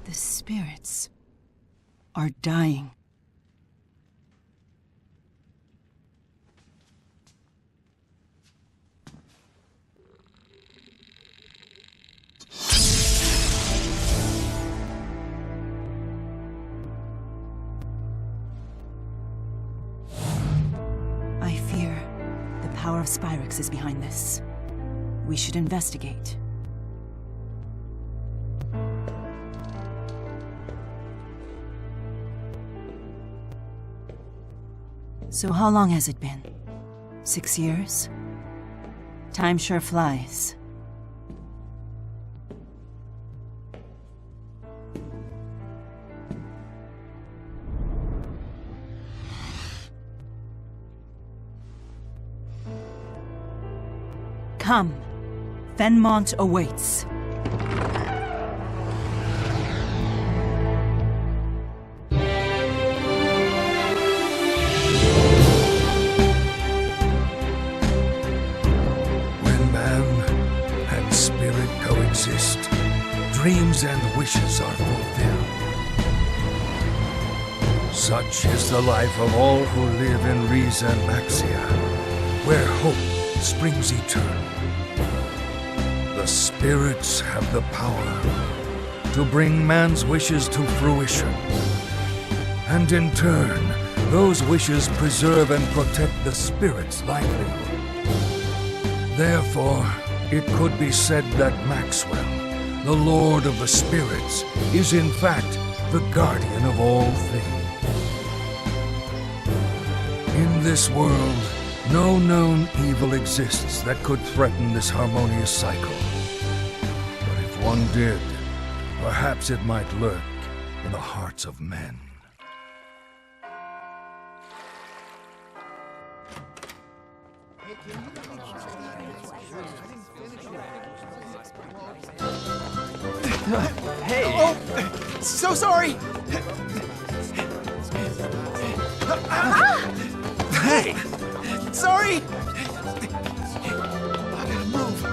The spirits are dying. I fear the power of Spyrix is behind this. We should investigate. So how long has it been? 6 years? Time sure flies. Come. Fenmont awaits. Dreams and wishes are fulfilled. Such is the life of all who live in Riza and Maxia, where hope springs eternal. The spirits have the power to bring man's wishes to fruition. And in turn, those wishes preserve and protect the spirit's livelihood. Therefore, it could be said that Maxwell, the Lord of the Spirits, is in fact the guardian of all things. In this world, no known evil exists that could threaten this harmonious cycle. But if one did, perhaps it might lurk in the hearts of men. Hey! Oh! So sorry! Hey! Sorry! I gotta move.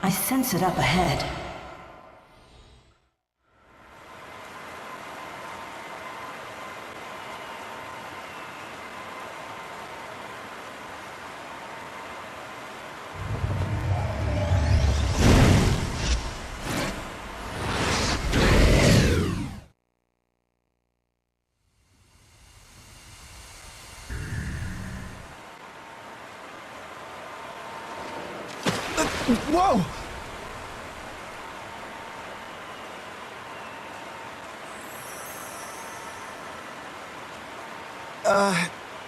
I sense it up ahead. Whoa!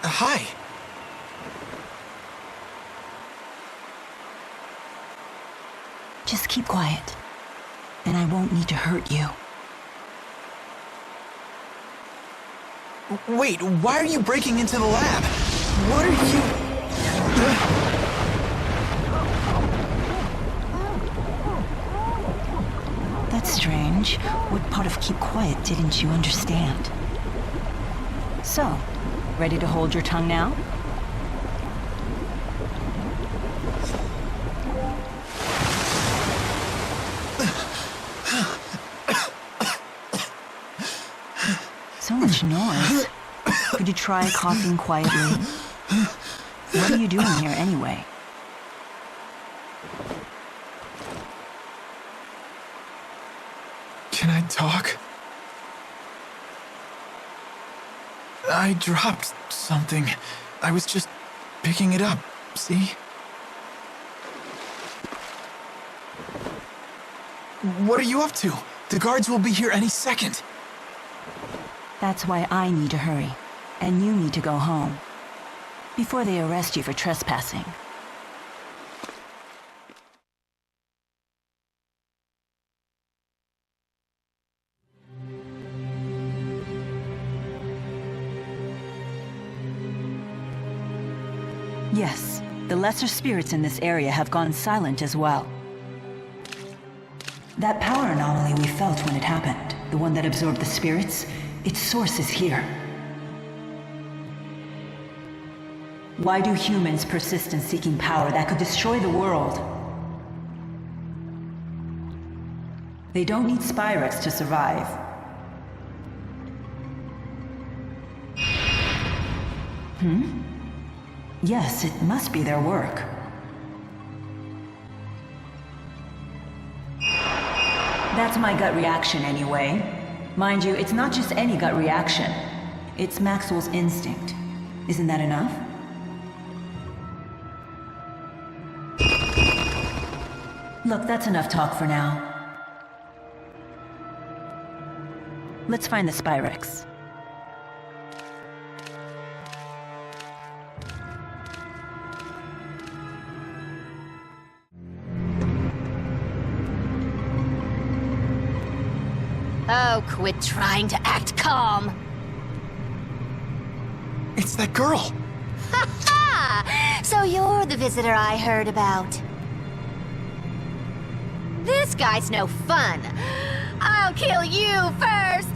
Hi. Just keep quiet, and I won't need to hurt you. Wait, why are you breaking into the lab? What are you... That's strange. What part of keep quiet didn't you understand? So, ready to hold your tongue now? So much noise. Could you try coughing quietly? What are you doing here anyway? Can I talk? I dropped something. I was just picking it up, see? What are you up to? The guards will be here any second. That's why I need to hurry, and you need to go home, before they arrest you for trespassing. Yes, the lesser spirits in this area have gone silent as well. That power anomaly we felt when it happened, the one that absorbed the spirits, its source is here. Why do humans persist in seeking power that could destroy the world? They don't need Spyrex to survive. Yes, it must be their work. That's my gut reaction anyway. Mind you, it's not just any gut reaction. It's Maxwell's instinct. Isn't that enough? Look, that's enough talk for now. Let's find the Spyrex. Oh, quit trying to act calm. It's that girl! Ha ha! So you're the visitor I heard about. This guy's no fun. I'll kill you first!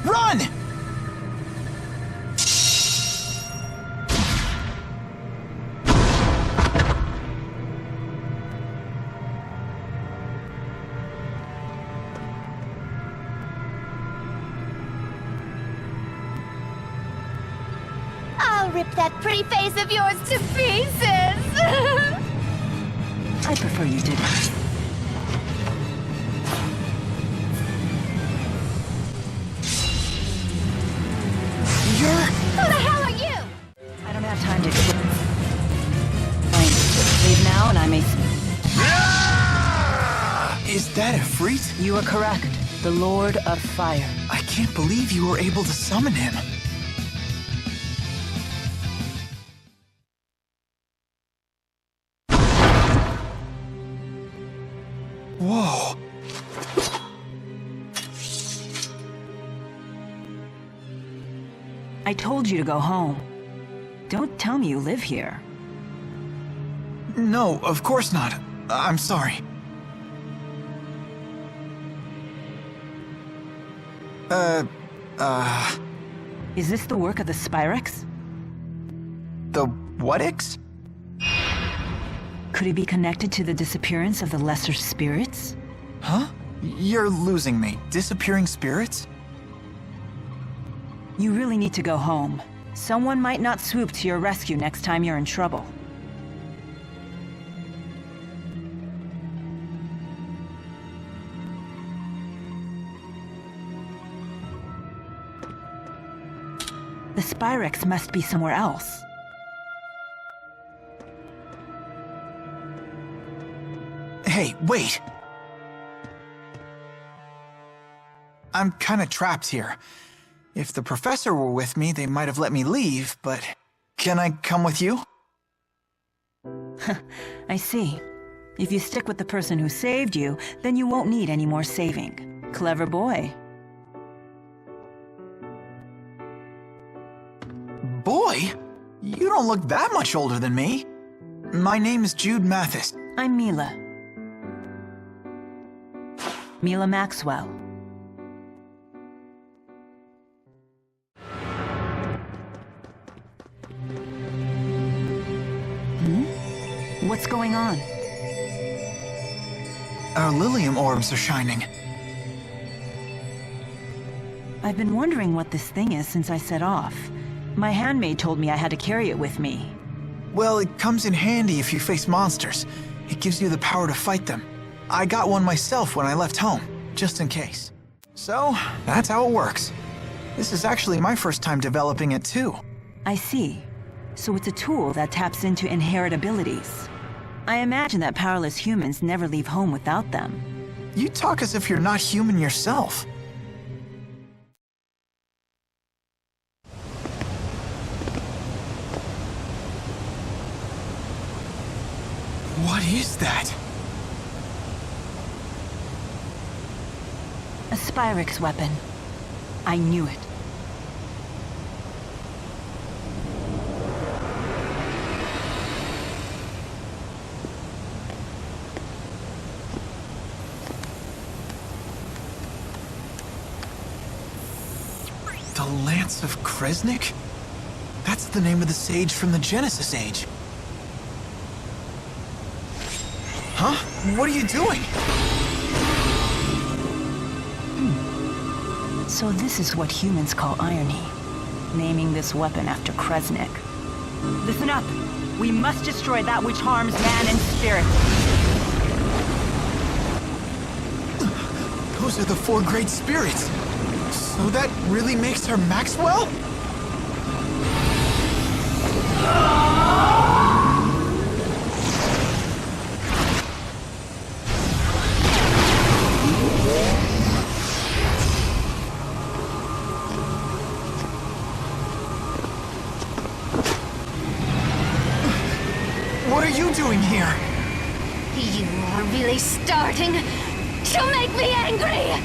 Run! I'll rip that pretty face of yours to pieces! I prefer you didn't. Who the hell are you? I don't have time to leave now and I may... Is that a freak? You are correct. The Lord of Fire. I can't believe you were able to summon him. Whoa. I told you to go home. Don't tell me you live here. No, of course not. I'm sorry. Is this the work of the Spyrex? The what-ix? Could it be connected to the disappearance of the lesser spirits? Huh? You're losing me. Disappearing spirits? You really need to go home. Someone might not swoop to your rescue next time you're in trouble. The Spyrex must be somewhere else. Hey, wait! I'm kinda trapped here. If the professor were with me, they might have let me leave, but... Can I come with you? I see. If you stick with the person who saved you, then you won't need any more saving. Clever boy. Boy? You don't look that much older than me. My name is Jude Mathis. I'm Mila. Mila Maxwell. What's going on? Our Lilium orbs are shining. I've been wondering what this thing is since I set off. My handmaid told me I had to carry it with me. Well, it comes in handy if you face monsters. It gives you the power to fight them. I got one myself when I left home, just in case. So, that's how it works. This is actually my first time developing it too. I see. So it's a tool that taps into inherent abilities. I imagine that powerless humans never leave home without them. You talk as if you're not human yourself. What is that? A Spyrex weapon. I knew it. Lance of Kresnik? That's the name of the sage from the Genesis Age. Huh? What are you doing? So this is what humans call irony. Naming this weapon after Kresnik. Listen up! We must destroy that which harms man and spirit. Those are the four great spirits. So that really makes her Maxwell? What are you doing here? You are really starting to make me angry!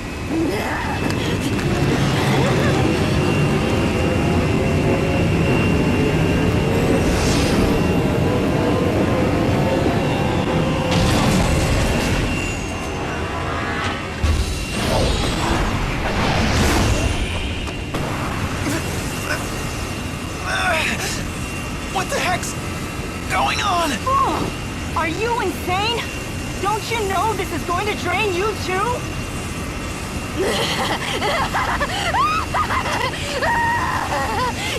What the heck's going on? Oh, are you insane? Don't you know this is going to drain you too?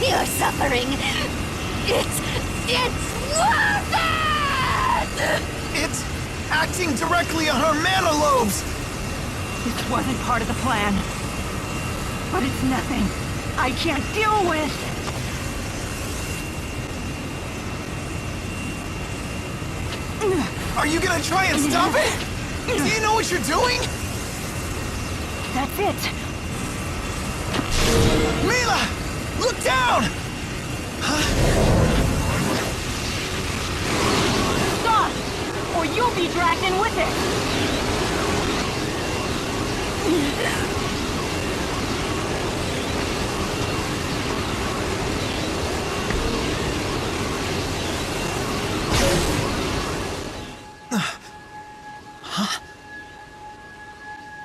Your suffering, it's worth it! It's acting directly on her mana lobes! This wasn't part of the plan. But it's nothing I can't deal with. Are you gonna try and stop it? Do you know what you're doing? That's it. Mila! Look down! Stop! Or you'll be dragged in with it.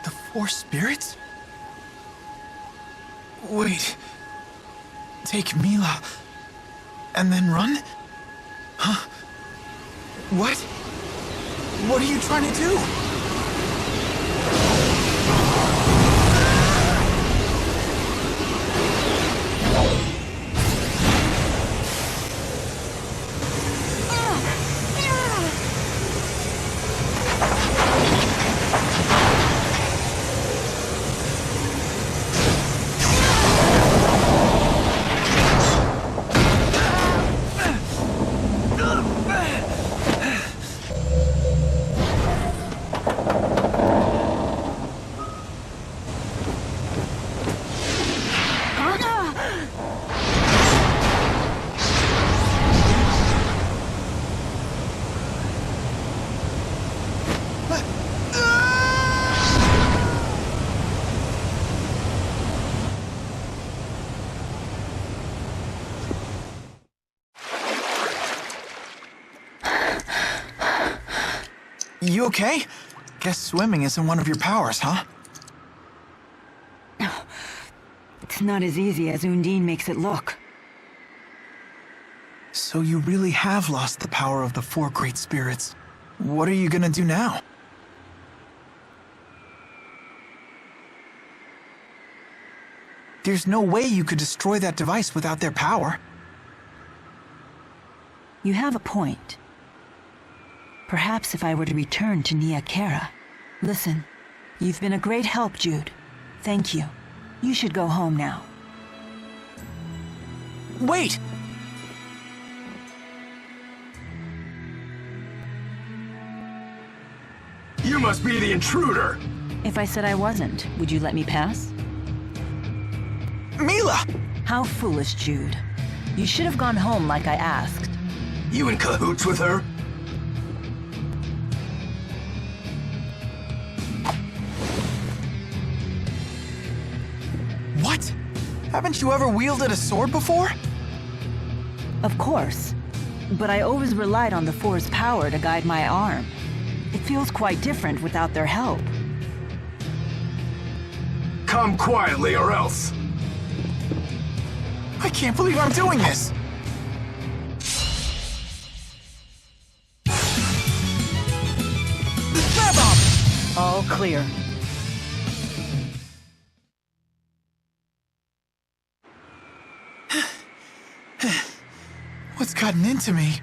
The four spirits? Wait. Take Mila and then run? Huh? What? What are you trying to do? You okay? Guess swimming isn't one of your powers, huh? It's not as easy as Undine makes it look. So you really have lost the power of the four great spirits. What are you gonna do now? There's no way you could destroy that device without their power. You have a point. Perhaps if I were to return to Niak Cara. Listen, you've been a great help, Jude. Thank you. You should go home now. Wait! You must be the intruder! If I said I wasn't, would you let me pass? Mila! How foolish, Jude. You should have gone home like I asked. You in cahoots with her? What? Haven't you ever wielded a sword before? Of course. But I always relied on the Four's power to guide my arm. It feels quite different without their help. Come quietly or else. can't believe I'm doing this! Grab 'em! All clear. What's gotten into me?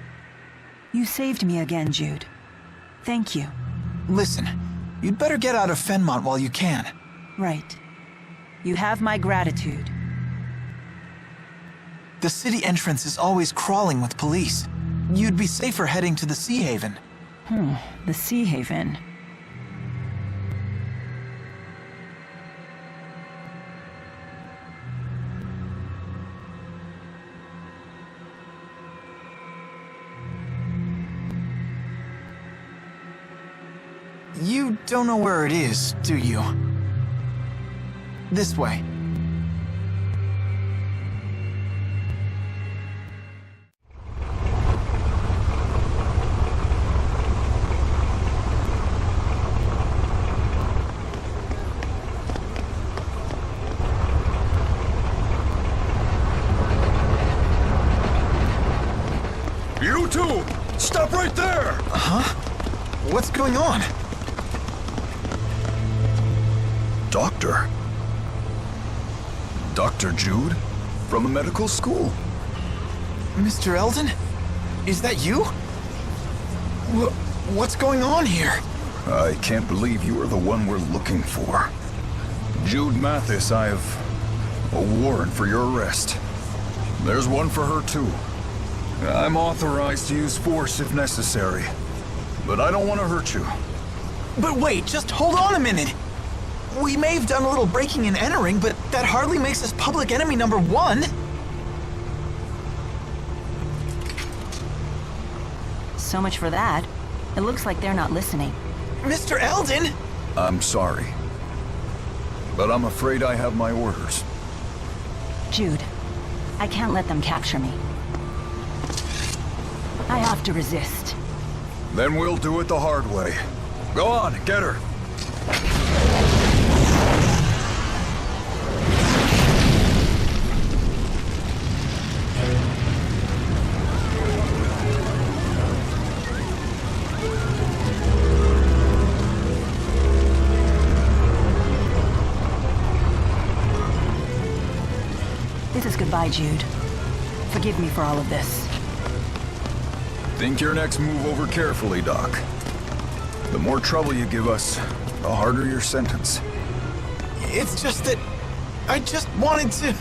You saved me again, Jude. Thank you. Listen, you'd better get out of Fenmont while you can. Right. You have my gratitude. The city entrance is always crawling with police. You'd be safer heading to the Sea Haven. The Sea Haven. You don't know where it is, do you? This way. You two! Stop right there! Huh? What's going on? Doctor? Dr. Jude? From a medical school? Mr. Eldon? Is that you? What's going on here? I can't believe you are the one we're looking for. Jude Mathis, I have a warrant for your arrest. There's one for her too. I'm authorized to use force if necessary, but I don't want to hurt you. But wait, just hold on a minute! We may have done a little breaking and entering, but that hardly makes us public enemy number 1. So much for that. It looks like they're not listening. Mr. Eldon! I'm sorry, but I'm afraid I have my orders. Jude, I can't let them capture me. I have to resist. Then we'll do it the hard way. Go on, get her. This is goodbye, Jude. Forgive me for all of this. Think your next move over carefully, Doc. The more trouble you give us, the harder your sentence. It's just that... I just wanted to...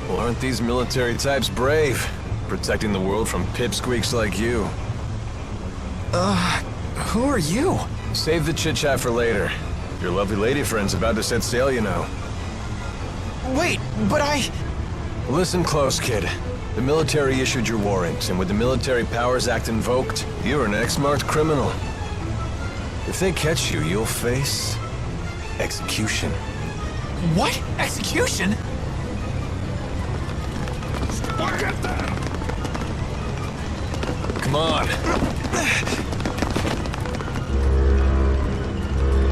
Well, aren't these military types brave? Protecting the world from pipsqueaks like you. Who are you? Save the chit-chat for later. Your lovely lady friend's about to set sail, you know. Wait, but I... Listen close, kid. The military issued your warrant, and with the Military Powers Act invoked, you're an ex-marked criminal. If they catch you, you'll face... execution. What? Execution? Come on.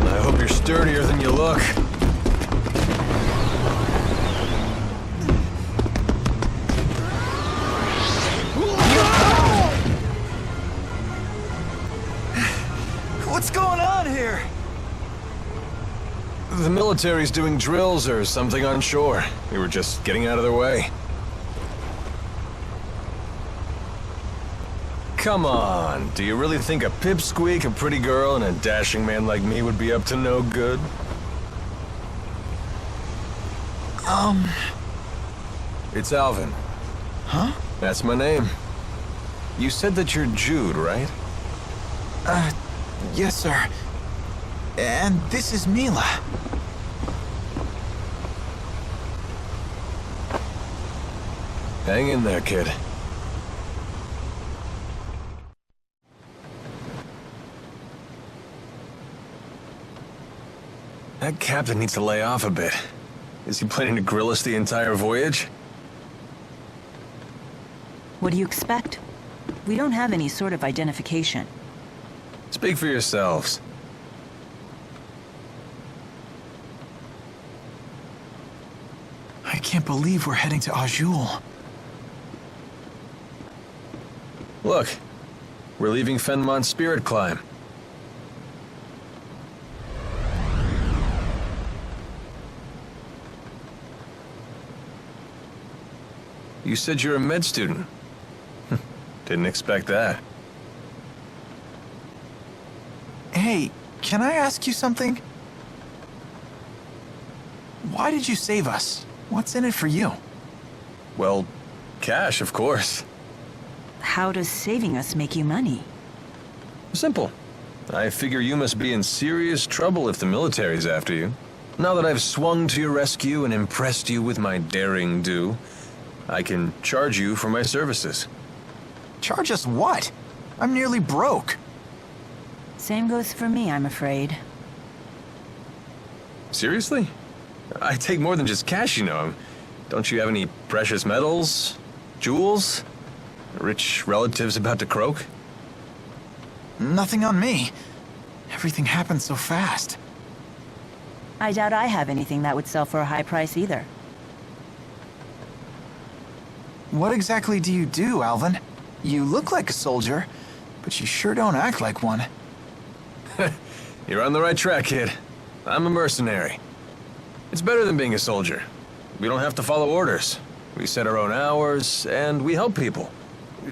I hope you're sturdier than you look. What's going on here? The military's doing drills or something on shore. We were just getting out of their way. Come on, do you really think a pipsqueak, a pretty girl, and a dashing man like me would be up to no good? It's Alvin. Huh? That's my name. You said that you're Jude, right? Yes, sir. And this is Mila. Hang in there, kid. That captain needs to lay off a bit. Is he planning to grill us the entire voyage? What do you expect? We don't have any sort of identification. Speak for yourselves. I can't believe we're heading to Azul. Look, we're leaving Fenmont's spirit climb. You said you're a med student. Didn't expect that. Hey, can I ask you something? Why did you save us? What's in it for you? Well, cash, of course. How does saving us make you money? Simple. I figure you must be in serious trouble if the military's after you. Now that I've swung to your rescue and impressed you with my daring do, I can charge you for my services. Charge us what? I'm nearly broke. Same goes for me, I'm afraid. Seriously? I take more than just cash, you know. Don't you have any precious metals? Jewels? Rich relatives about to croak? Nothing on me. Everything happened so fast. I doubt I have anything that would sell for a high price either. What exactly do you do, Alvin? You look like a soldier, but you sure don't act like one. You're on the right track, kid. I'm a mercenary. It's better than being a soldier. We don't have to follow orders. We set our own hours, and we help people.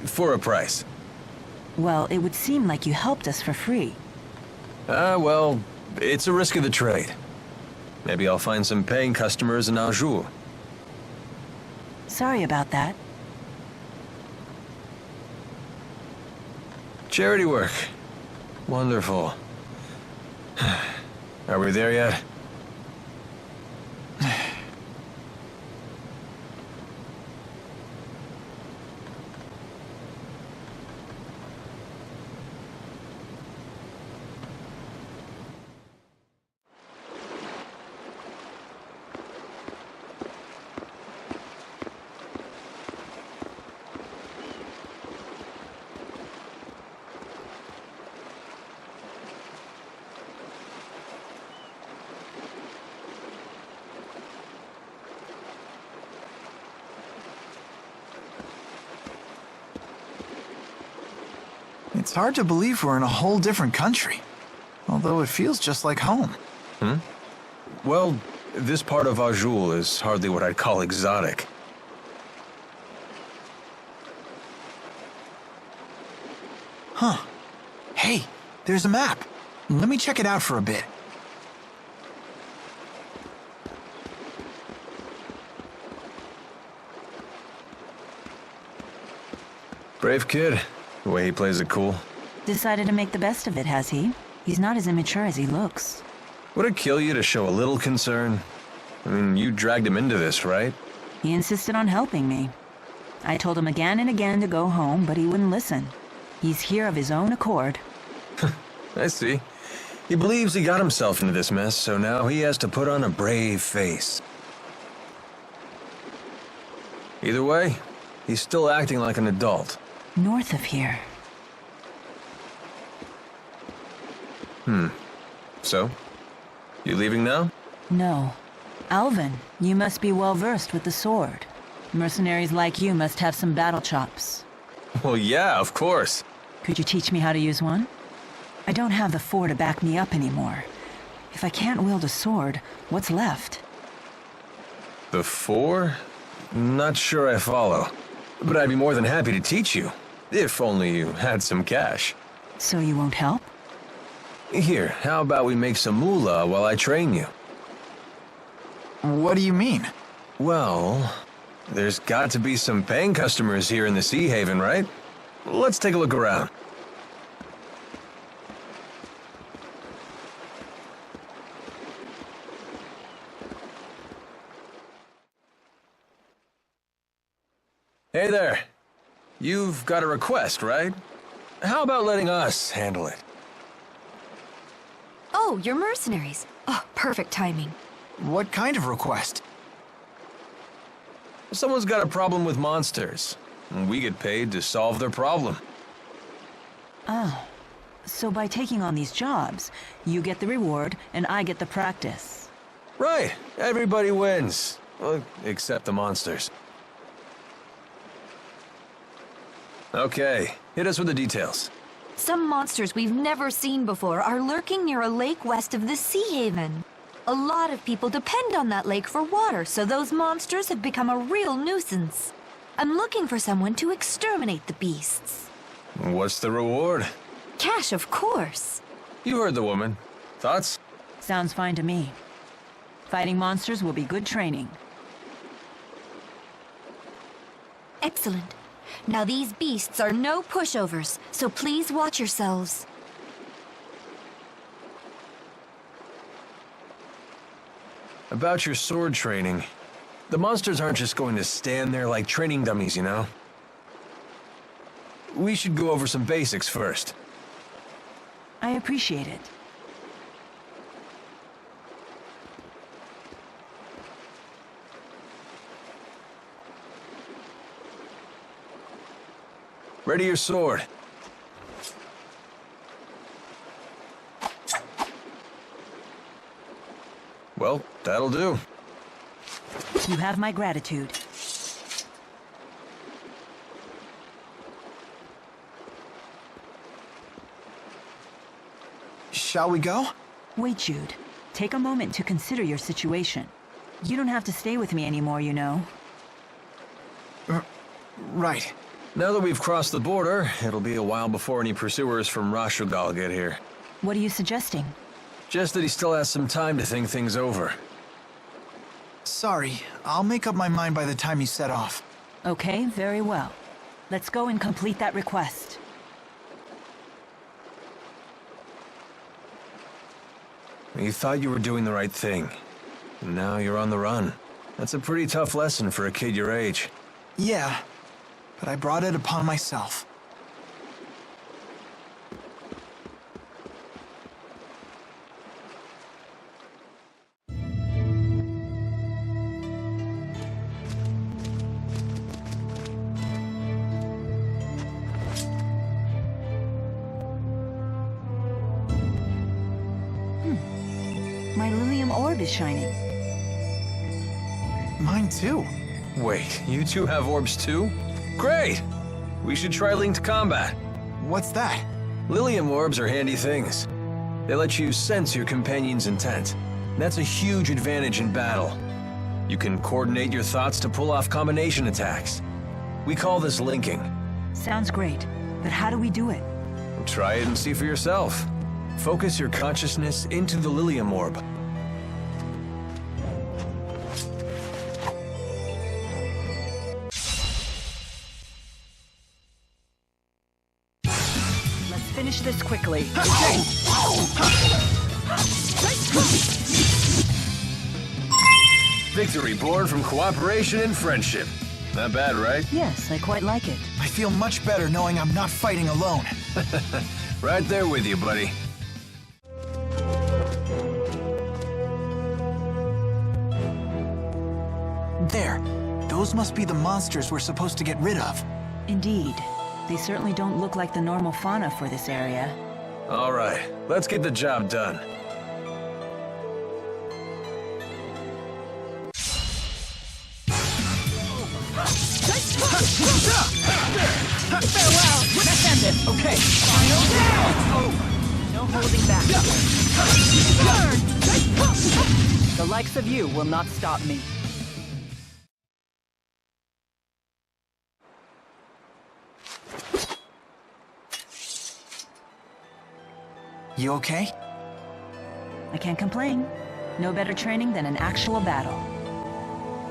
For a price. Well, it would seem like you helped us for free. Well, it's a risk of the trade. Maybe I'll find some paying customers in Azul. Sorry about that. Charity work. Wonderful. Are we there yet? It's hard to believe we're in a whole different country, although it feels just like home. Well, this part of Azul is hardly what I'd call exotic. Huh. Hey, there's a map. Let me check it out for a bit. Brave kid. The way he plays it cool. Decided to make the best of it, has he? He's not as immature as he looks. Would it kill you to show a little concern? I mean, you dragged him into this, right? He insisted on helping me. I told him again and again to go home, but he wouldn't listen. He's here of his own accord. I see. He believes he got himself into this mess, so now he has to put on a brave face. Either way, he's still acting like an adult. North of here. So? You leaving now? No. Alvin, you must be well versed with the sword. Mercenaries like you must have some battle chops. Well, yeah, of course. Could you teach me how to use one? I don't have the four to back me up anymore. If I can't wield a sword, what's left? The four? Not sure I follow. But I'd be more than happy to teach you. If only you had some cash. So you won't help? Here, how about we make some moolah while I train you? What do you mean? Well, there's got to be some paying customers here in the Sea Haven, right? Let's take a look around. Hey there. You've got a request, right? How about letting us handle it? Oh, you're mercenaries. Oh, perfect timing. What kind of request? Someone's got a problem with monsters, and we get paid to solve their problem. Oh. So by taking on these jobs, you get the reward and I get the practice. Right. Everybody wins. Well, except the monsters. Okay, hit us with the details. Some monsters we've never seen before are lurking near a lake west of the Sea Haven. A lot of people depend on that lake for water, so those monsters have become a real nuisance. I'm looking for someone to exterminate the beasts. What's the reward? Cash, of course. You heard the woman. Thoughts? Sounds fine to me. Fighting monsters will be good training. Excellent. Now these beasts are no pushovers, so please watch yourselves. About your sword training. The monsters aren't just going to stand there like training dummies, you know? We should go over some basics first. I appreciate it. Ready your sword. Well, that'll do. You have my gratitude. Shall we go? Wait, Jude. Take a moment to consider your situation. You don't have to stay with me anymore, you know. Right. Now that we've crossed the border, it'll be a while before any pursuers from Rashugal get here. What are you suggesting? Just that he still has some time to think things over. Sorry, I'll make up my mind by the time you set off. Okay, very well. Let's go and complete that request. You thought you were doing the right thing. Now you're on the run. That's a pretty tough lesson for a kid your age. Yeah, but I brought it upon myself. My Lilium orb is shining. Mine too. Wait, you two have orbs too? Great! We should try linked combat. What's that? Lilium orbs are handy things. They let you sense your companion's intent. That's a huge advantage in battle. You can coordinate your thoughts to pull off combination attacks. We call this linking. Sounds great, but how do we do it? Try it and see for yourself. Focus your consciousness into the Lilium orb. Let's finish this quickly. Victory born from cooperation and friendship. Not bad, right? Yes, I quite like it. I feel much better knowing I'm not fighting alone. Right there with you, buddy. There. Those must be the monsters we're supposed to get rid of. Indeed. They certainly don't look like the normal fauna for this area. All right, let's get the job done. Farewell! Let's end it! Okay, final round! Over. No holding back. Burn! The likes of you will not stop me. You okay? I can't complain. No better training than an actual battle.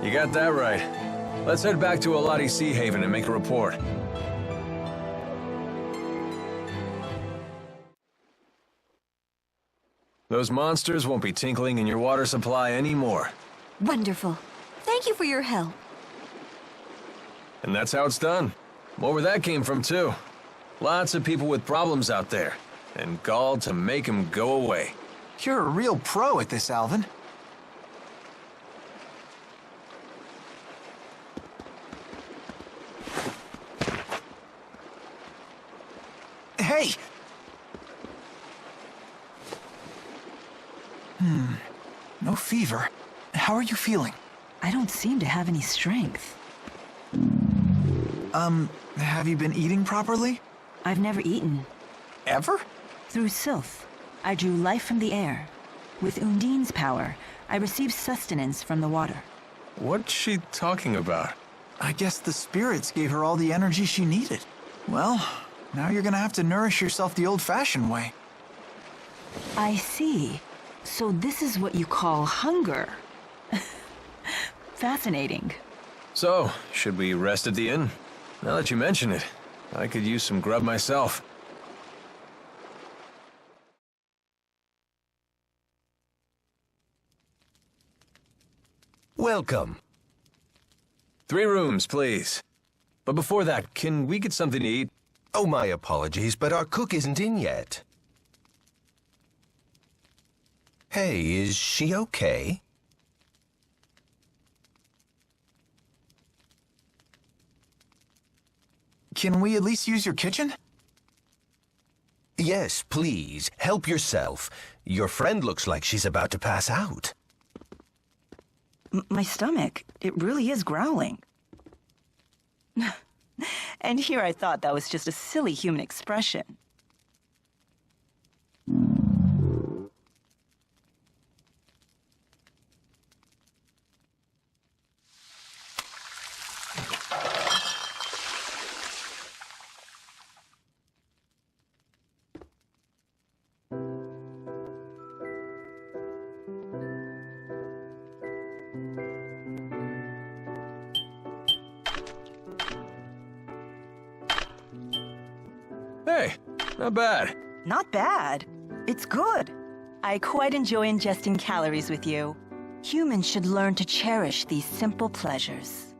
You got that right. Let's head back to Alati Sea Haven and make a report. Those monsters won't be tinkling in your water supply anymore. Wonderful. Thank you for your help. And that's how it's done. More where that came from, too. Lots of people with problems out there. And gall to make them go away. You're a real pro at this, Alvin. Hey! No fever. How are you feeling? I don't seem to have any strength. Have you been eating properly? I've never eaten. Ever? Through Sylph, I drew life from the air. With Undine's power, I received sustenance from the water. What's she talking about? I guess the spirits gave her all the energy she needed. Well, now you're gonna have to nourish yourself the old-fashioned way. I see. So this is what you call hunger. Fascinating. So, should we rest at the inn? Now that you mention it, I could use some grub myself. Welcome. 3 rooms, please. But before that, can we get something to eat? Oh, my apologies, but our cook isn't in yet. Hey, is she okay? Can we at least use your kitchen? Yes, please. Help yourself. Your friend looks like she's about to pass out. My stomach, it really is growling. And here I thought that was just a silly human expression. Hey, not bad. Not bad. It's good. I quite enjoy ingesting calories with you. Humans should learn to cherish these simple pleasures.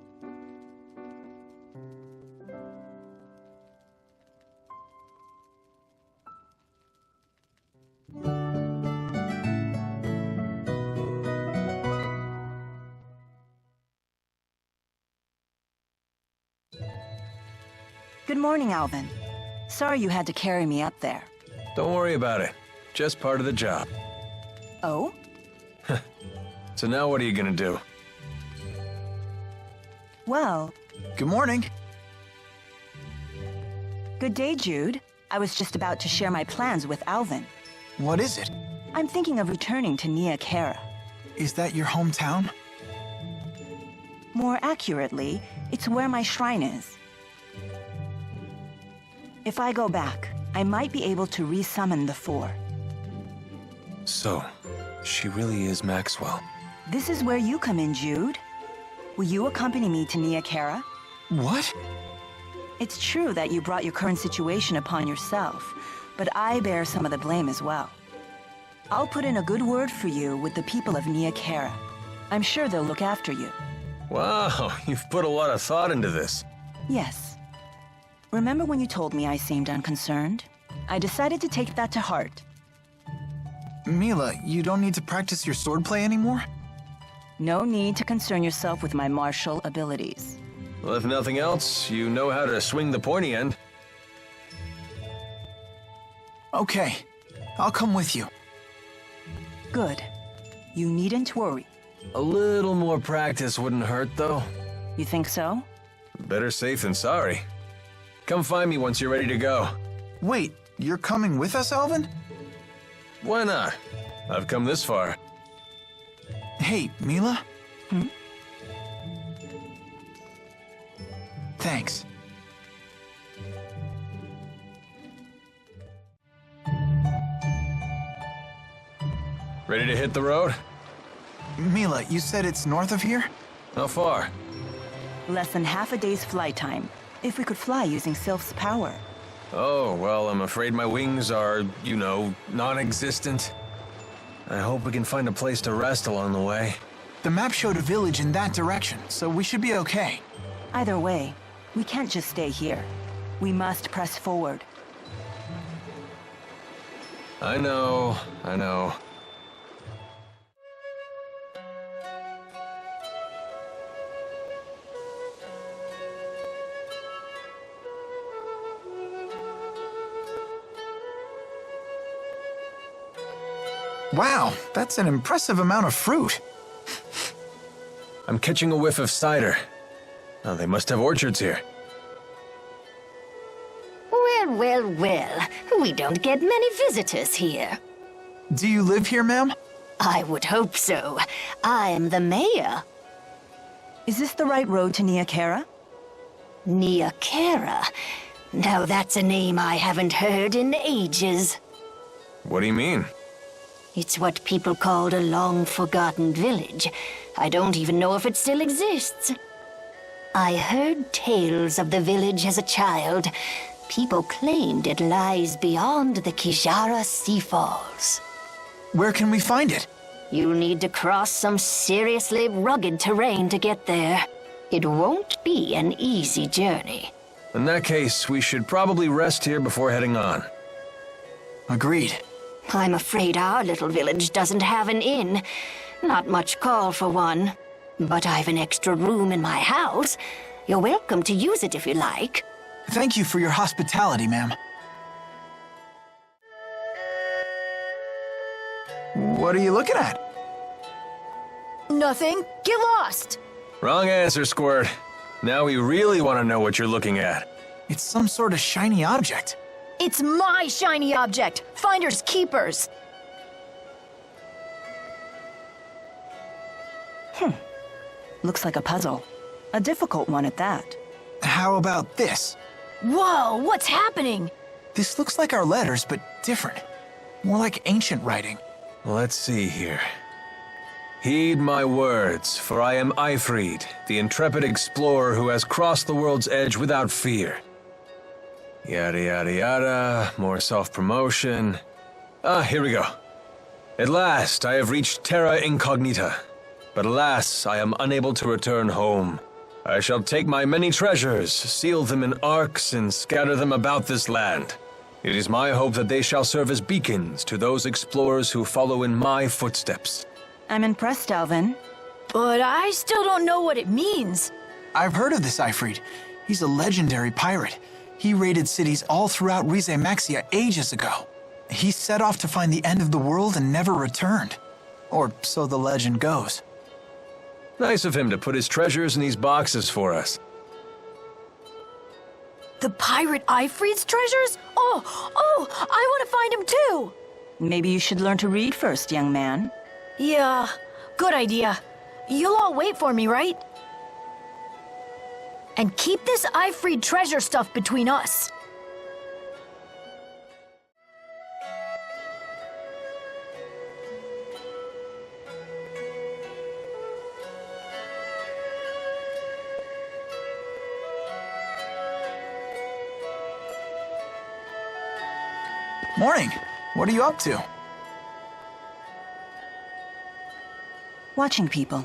Good morning, Alvin. Sorry you had to carry me up there. Don't worry about it. Just part of the job. Oh? So now what are you gonna do? Well, Good morning. good day, Jude. I was just about to share my plans with Alvin. What is it? I'm thinking of returning to Niak. Is that your hometown? More accurately, it's where my shrine is. If I go back, I might be able to resummon the Four. So, she really is Maxwell. This is where you come in, Jude. Will you accompany me to Niak? What? It's true that you brought your current situation upon yourself, but I bear some of the blame as well. I'll put in a good word for you with the people of Niak. I'm sure they'll look after you. Wow, you've put a lot of thought into this. Yes. Remember when you told me I seemed unconcerned? I decided to take that to heart. Mila, you don't need to practice your swordplay anymore? No need to concern yourself with my martial abilities. Well, if nothing else, you know how to swing the pointy end. Okay, I'll come with you. Good. You needn't worry. A little more practice wouldn't hurt, though. You think so? Better safe than sorry. Come find me once you're ready to go. Wait, you're coming with us, Alvin? Why not? I've come this far. Hey, Mila? Thanks. Ready to hit the road? Mila, you said it's north of here? How far? Less than half a day's flight time, if we could fly using Sylph's power. Oh, well, I'm afraid my wings are, you know, non-existent. I hope we can find a place to rest along the way. The map showed a village in that direction, so we should be okay. Either way, we can't just stay here. We must press forward. I know. Wow, that's an impressive amount of fruit. I'm catching a whiff of cider. Oh, they must have orchards here. Well, well, well. We don't get many visitors here. Do you live here, ma'am? I would hope so. I'm the mayor. Is this the right road to Niak? Cara. Now that's a name I haven't heard in ages. What do you mean? It's what people called a long-forgotten village. I don't even know if it still exists. I heard tales of the village as a child. People claimed it lies beyond the Kijara Sea Falls. Where can we find it? You'll need to cross some seriously rugged terrain to get there. It won't be an easy journey. In that case, we should probably rest here before heading on. Agreed. I'm afraid our little village doesn't have an inn. Not much call for one. But I've an extra room in my house. You're welcome to use it if you like. Thank you for your hospitality, ma'am. What are you looking at? Nothing. Get lost. Wrong answer, Squirt. Now we really want to know what you're looking at. It's some sort of shiny object. It's my shiny object. Finders keepers. Looks like a puzzle. A difficult one at that. How about this? Whoa, what's happening? This looks like our letters, but different. More like ancient writing. Let's see here. Heed my words, for I am Ifrid, the intrepid explorer who has crossed the world's edge without fear. Yada yada yada, more self-promotion. Here we go. At last, I have reached Terra Incognita. But alas, I am unable to return home. I shall take my many treasures, seal them in arks, and scatter them about this land. It is my hope that they shall serve as beacons to those explorers who follow in my footsteps. I'm impressed, Alvin. But I still don't know what it means. I've heard of this Ifrid. He's a legendary pirate. He raided cities all throughout Rize Maxia ages ago. He set off to find the end of the world and never returned. Or so the legend goes. Nice of him to put his treasures in these boxes for us. The pirate Ifrid's treasures? Oh, I want to find him too. Maybe you should learn to read first, young man. Yeah, good idea. You'll all wait for me, right? And keep this Ifrid treasure stuff between us. Morning. What are you up to? Watching people.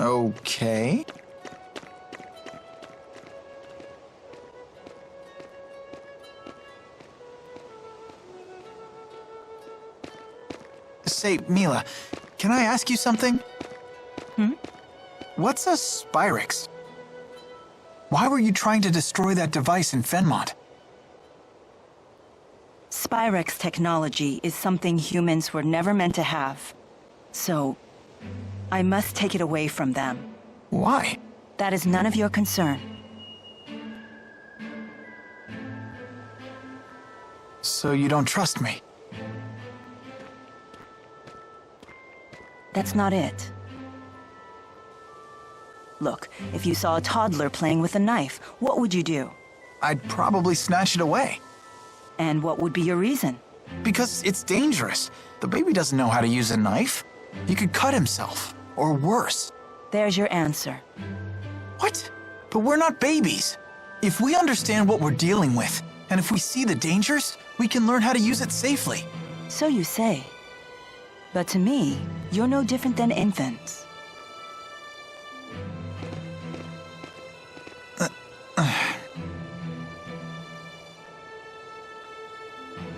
Okay. Say, Mila, can I ask you something? What's a Spyrix? Why were you trying to destroy that device in Fenmont? Spyrex technology is something humans were never meant to have. So, I must take it away from them. Why? That is none of your concern. So you don't trust me? That's not it. Look, if you saw a toddler playing with a knife, what would you do? I'd probably snatch it away. And what would be your reason? Because it's dangerous. The baby doesn't know how to use a knife. He could cut himself, or worse. There's your answer. What? But we're not babies. If we understand what we're dealing with, and if we see the dangers, we can learn how to use it safely. So you say. But to me, you're no different than infants.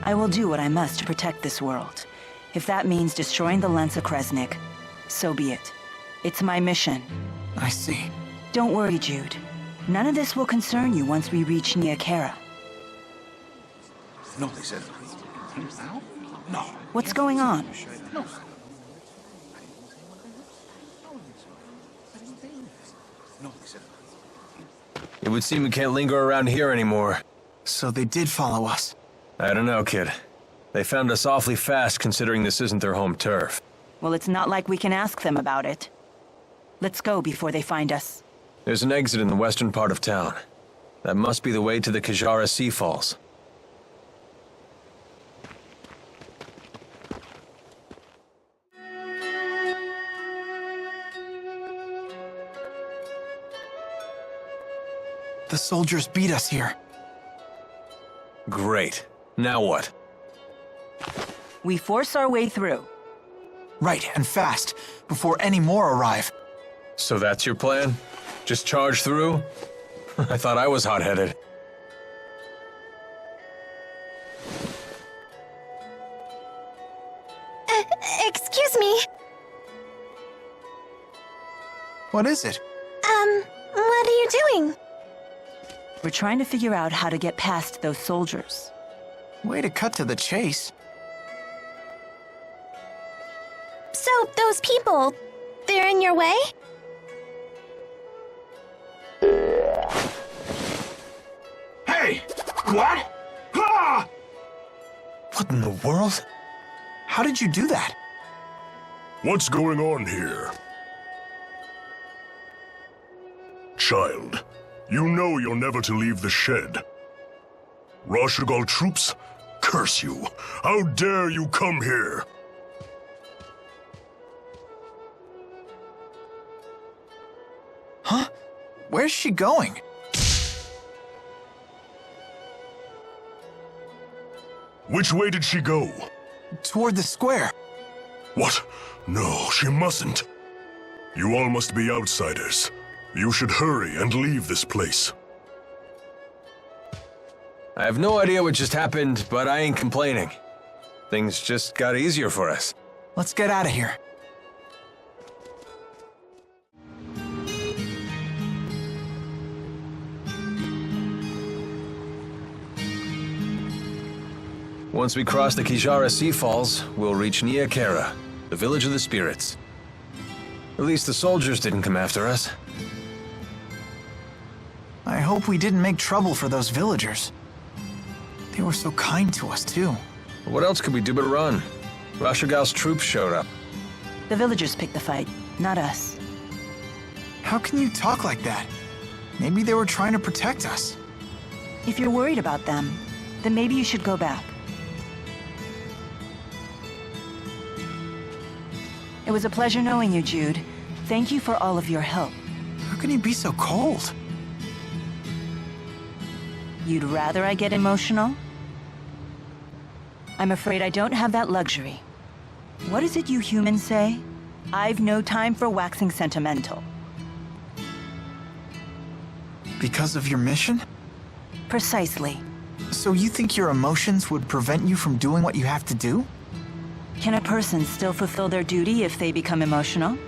I will do what I must to protect this world. If that means destroying the Lance of Kresnik, so be it. It's my mission. I see. Don't worry, Jude. None of this will concern you once we reach Niak. No, they said What's going on? It would seem we can't linger around here anymore. So they did follow us. I don't know, kid. They found us awfully fast considering this isn't their home turf. Well, it's not like we can ask them about it. Let's go before they find us. There's an exit in the western part of town. That must be the way to the Cara Sea Falls. The soldiers beat us here. Great. Now what? We force our way through. Right, and fast, before any more arrive. So that's your plan? Just charge through? I thought I was hot-headed. Excuse me. What is it? What are you doing? We're trying to figure out how to get past those soldiers. Way to cut to the chase. So, those people, they're in your way? Hey! What? Ah! What in the world? How did you do that? What's going on here? Child, you know you're never to leave the shed. Rashugal troops? Curse you! How dare you come here? Huh? Where's she going? Which way did she go? Toward the square. What? No, she mustn't. You all must be outsiders. You should hurry and leave this place. I have no idea what just happened, but I ain't complaining. Things just got easier for us. Let's get out of here. Once we cross the Cara Sea Falls, we'll reach Niak, the village of the spirits. At least the soldiers didn't come after us. I hope we didn't make trouble for those villagers. They were so kind to us, too. What else could we do but run? Rashugal's troops showed up. The villagers picked the fight, not us. How can you talk like that? Maybe they were trying to protect us. If you're worried about them, then maybe you should go back. It was a pleasure knowing you, Jude. Thank you for all of your help. How can you be so cold? You'd rather I get emotional? I'm afraid I don't have that luxury. What is it you humans say? I've no time for waxing sentimental. Because of your mission? Precisely. So you think your emotions would prevent you from doing what you have to do? Can a person still fulfill their duty if they become emotional?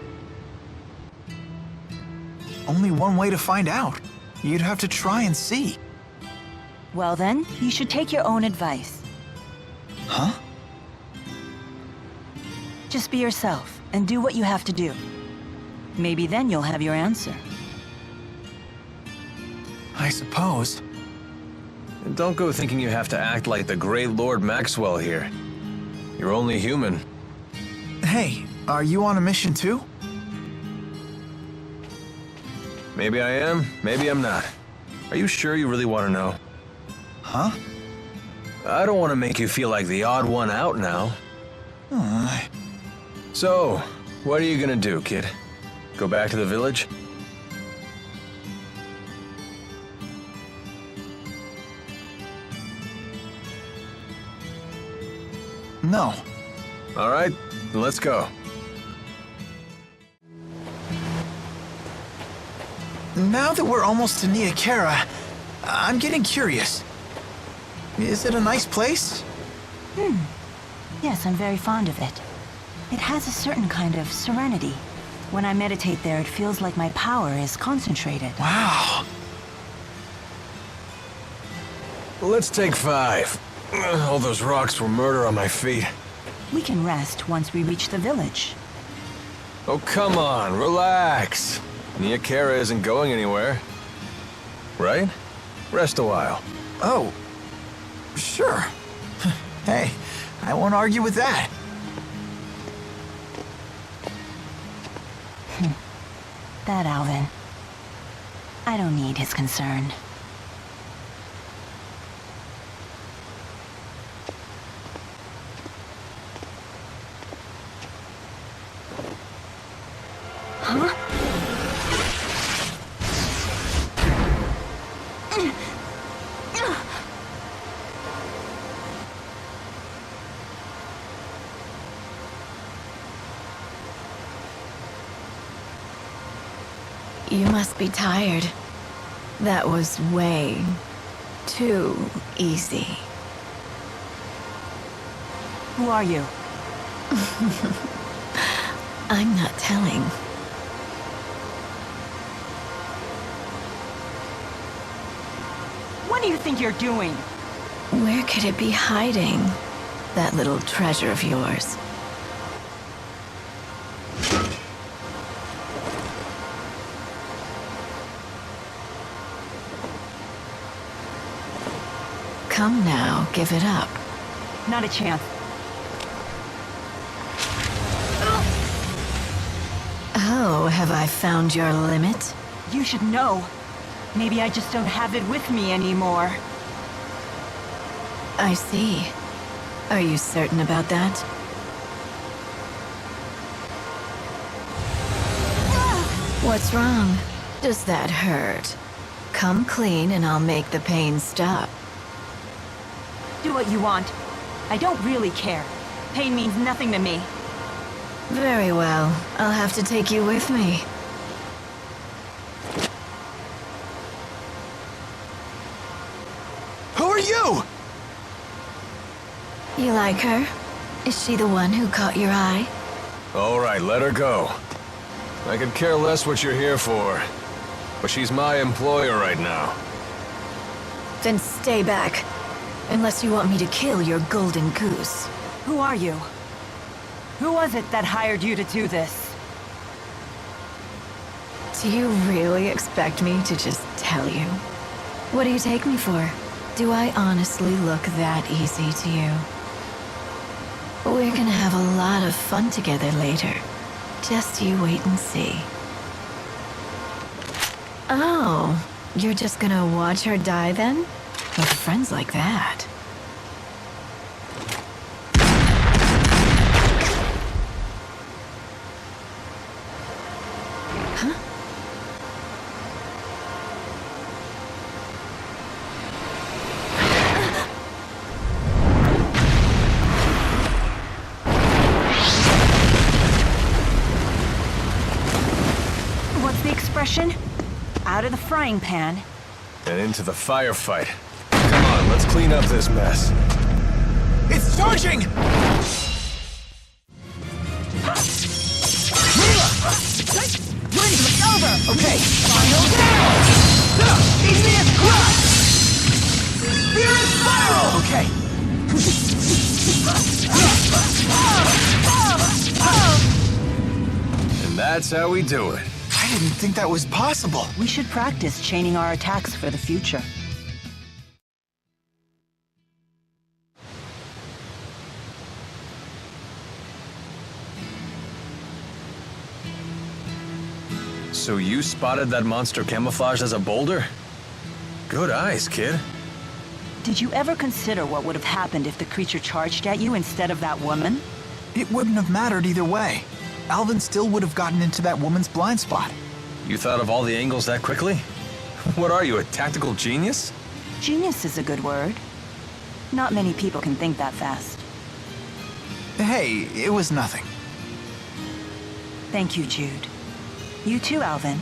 Only one way to find out. You'd have to try and see. Well then, you should take your own advice. Huh? Just be yourself and do what you have to do. Maybe then you'll have your answer. I suppose. And don't go thinking you have to act like the great Lord Maxwell here. You're only human. Hey, are you on a mission too? Maybe I am, maybe I'm not. Are you sure you really want to know? Huh? I don't want to make you feel like the odd one out now. So, what are you gonna do, kid? Go back to the village? No. All right, let's go. Now that we're almost to Niak, I'm getting curious. Is it a nice place? Yes, I'm very fond of it. It has a certain kind of serenity. When I meditate there, it feels like my power is concentrated. Wow. Let's take 5. All those rocks were murder on my feet. We can rest once we reach the village. Oh, come on, relax. Cara isn't going anywhere. Right? Rest a while. Oh, sure. Hey, I won't argue with that. That Alvin. I don't need his concern. Huh? You must be tired. That was way too easy. Who are you? I'm not telling. What do you think you're doing? Where could it be hiding? That little treasure of yours. Come now, give it up. Not a chance. Oh, have I found your limit? You should know. Maybe I just don't have it with me anymore. I see. Are you certain about that? What's wrong? Does that hurt? Come clean and I'll make the pain stop. Do what you want. I don't really care. Pain means nothing to me. Very well. I'll have to take you with me. Who are you? You like her? Is she the one who caught your eye? All right, let her go. I could care less what you're here for, but she's my employer right now. Then stay back. Unless you want me to kill your golden goose. Who are you? Who was it that hired you to do this? Do you really expect me to just tell you? What do you take me for? Do I honestly look that easy to you? We're gonna have a lot of fun together later. Just you wait and see. Oh, you're just gonna watch her die then? With friends like that. Huh? What's the expression? Out of the frying pan. And into the firefight. Come on, let's clean up this mess. It's charging! Mila! Ready, it's over! Okay, final down! Easiest crush! Spirit spiral! Okay. And that's how we do it. I didn't think that was possible. We should practice chaining our attacks for the future. So you spotted that monster camouflaged as a boulder? Good eyes, kid. Did you ever consider what would have happened if the creature charged at you instead of that woman? It wouldn't have mattered either way. Alvin still would have gotten into that woman's blind spot. You thought of all the angles that quickly? What are you, a tactical genius? Genius is a good word. Not many people can think that fast. Hey, it was nothing. Thank you, Jude. You too, Alvin.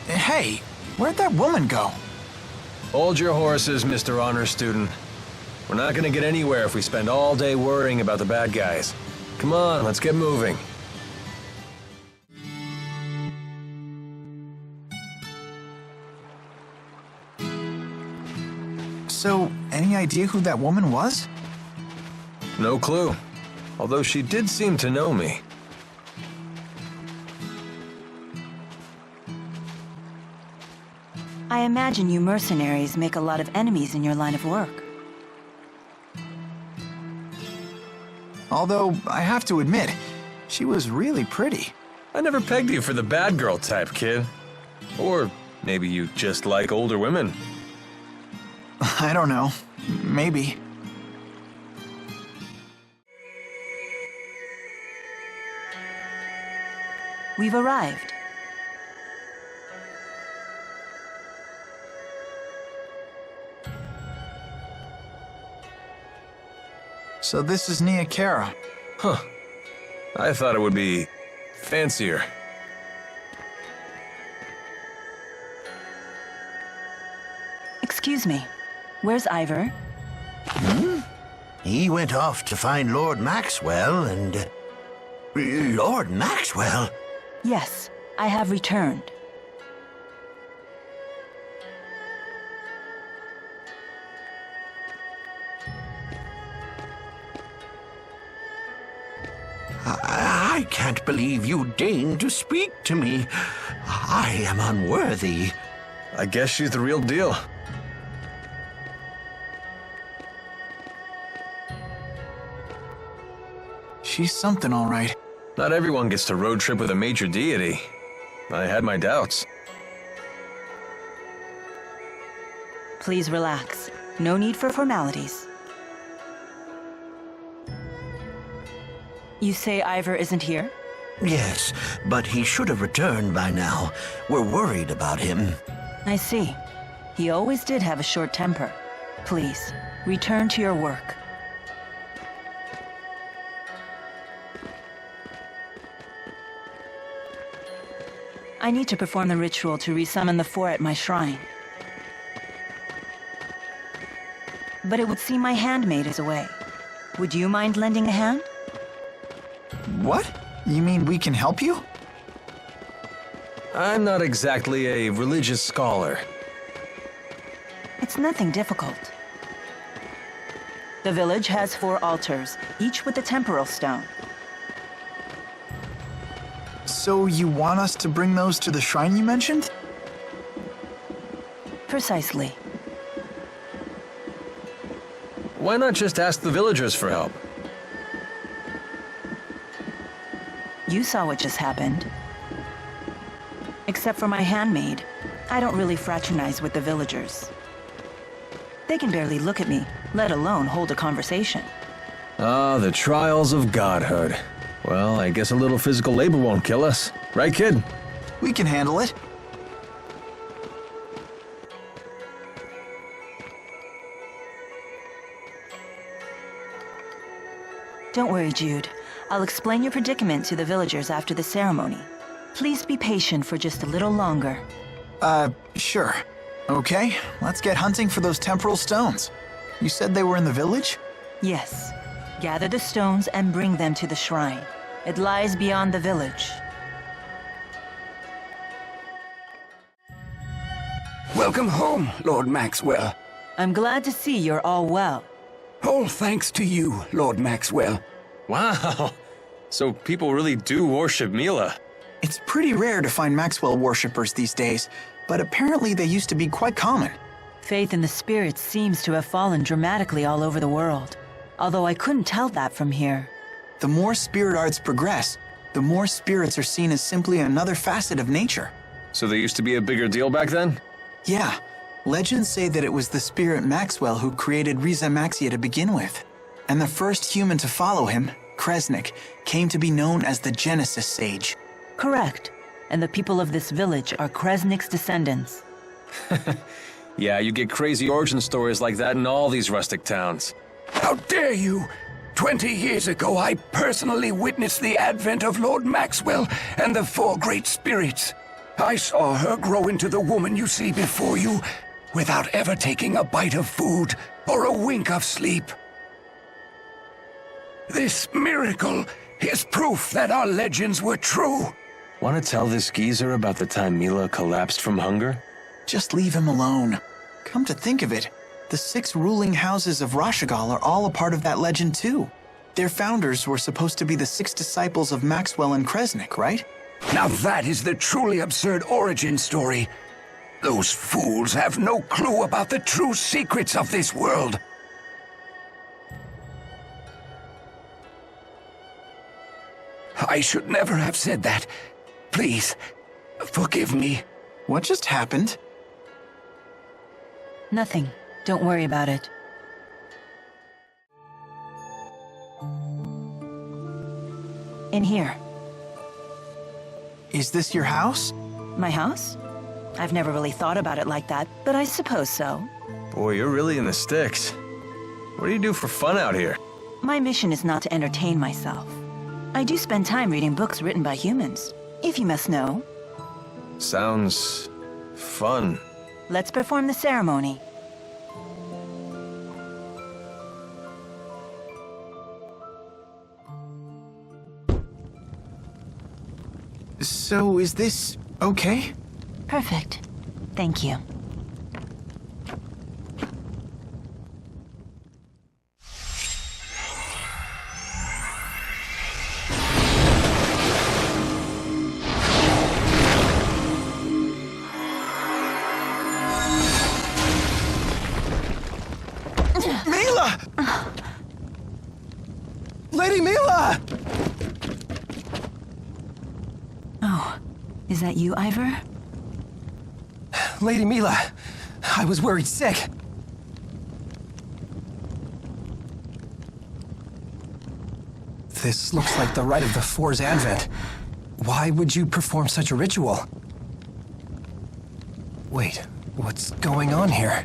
Hey, where'd that woman go? Hold your horses, Mr. Honor Student. We're not gonna get anywhere if we spend all day worrying about the bad guys. Come on, let's get moving. So, any idea who that woman was? No clue. Although she did seem to know me. I imagine you mercenaries make a lot of enemies in your line of work. Although, I have to admit, she was really pretty. I never pegged you for the bad girl type, kid. Or maybe you just like older women. I don't know. Maybe. We've arrived. So this is Cara. Huh. I thought it would be fancier. Excuse me. Where's Ivor? He went off to find Lord Maxwell and... Lord Maxwell? Yes, I have returned. I can't believe you deigned to speak to me. I am unworthy. I guess she's the real deal. She's something, all right. Not everyone gets to road trip with a major deity. I had my doubts. Please relax. No need for formalities. You say Ivor isn't here? Yes, but he should have returned by now. We're worried about him. I see. He always did have a short temper. Please, return to your work. I need to perform the ritual to resummon the four at my shrine. But it would seem my handmaid is away. Would you mind lending a hand? What? You mean we can help you? I'm not exactly a religious scholar. It's nothing difficult. The village has 4 altars, each with a temporal stone. So you want us to bring those to the shrine you mentioned? Precisely. Why not just ask the villagers for help? You saw what just happened. Except for my handmaid, I don't really fraternize with the villagers. They can barely look at me, let alone hold a conversation. Ah, the trials of godhood. Well, I guess a little physical labor won't kill us. Right, kid? We can handle it. Don't worry, Jude. I'll explain your predicament to the villagers after the ceremony. Please be patient for just a little longer. Sure. Okay, let's get hunting for those temporal stones. You said they were in the village? Yes. Gather the stones and bring them to the shrine. It lies beyond the village. Welcome home, Lord Maxwell. I'm glad to see you're all well. All thanks to you, Lord Maxwell. Wow. So people really do worship Mila. It's pretty rare to find Maxwell worshippers these days, but apparently they used to be quite common. Faith in the spirits seems to have fallen dramatically all over the world, although I couldn't tell that from here. The more spirit arts progress, the more spirits are seen as simply another facet of nature. So they used to be a bigger deal back then? Yeah. Legends say that it was the spirit Maxwell who created Riza Maxia to begin with. And the first human to follow him, Kresnik, came to be known as the Genesis Sage. Correct. And the people of this village are Kresnik's descendants. Yeah, you get crazy origin stories like that in all these rustic towns. How dare you! 20 years ago, I personally witnessed the advent of Lord Maxwell and the 4 great spirits. I saw her grow into the woman you see before you, without ever taking a bite of food or a wink of sleep. This miracle is proof that our legends were true. Want to tell this geezer about the time Mila collapsed from hunger? Just leave him alone. Come to think of it, The 6 ruling houses of Rashugal are all a part of that legend too. Their founders were supposed to be the 6 disciples of Maxwell and Kresnik, right? Now that is the truly absurd origin story. Those fools have no clue about the true secrets of this world. I should never have said that. Please, forgive me. What just happened? Nothing. Don't worry about it. In here. Is this your house? My house? I've never really thought about it like that, but I suppose so. Boy, you're really in the sticks. What do you do for fun out here? My mission is not to entertain myself. I do spend time reading books written by humans, if you must know. Sounds fun. Let's perform the ceremony. So, is this okay? Perfect. Thank you. Mila! Lady Mila! Oh, is that you, Ivor? Lady Mila, I was worried sick. This looks like the rite of the Four's advent. Why would you perform such a ritual? Wait, what's going on here?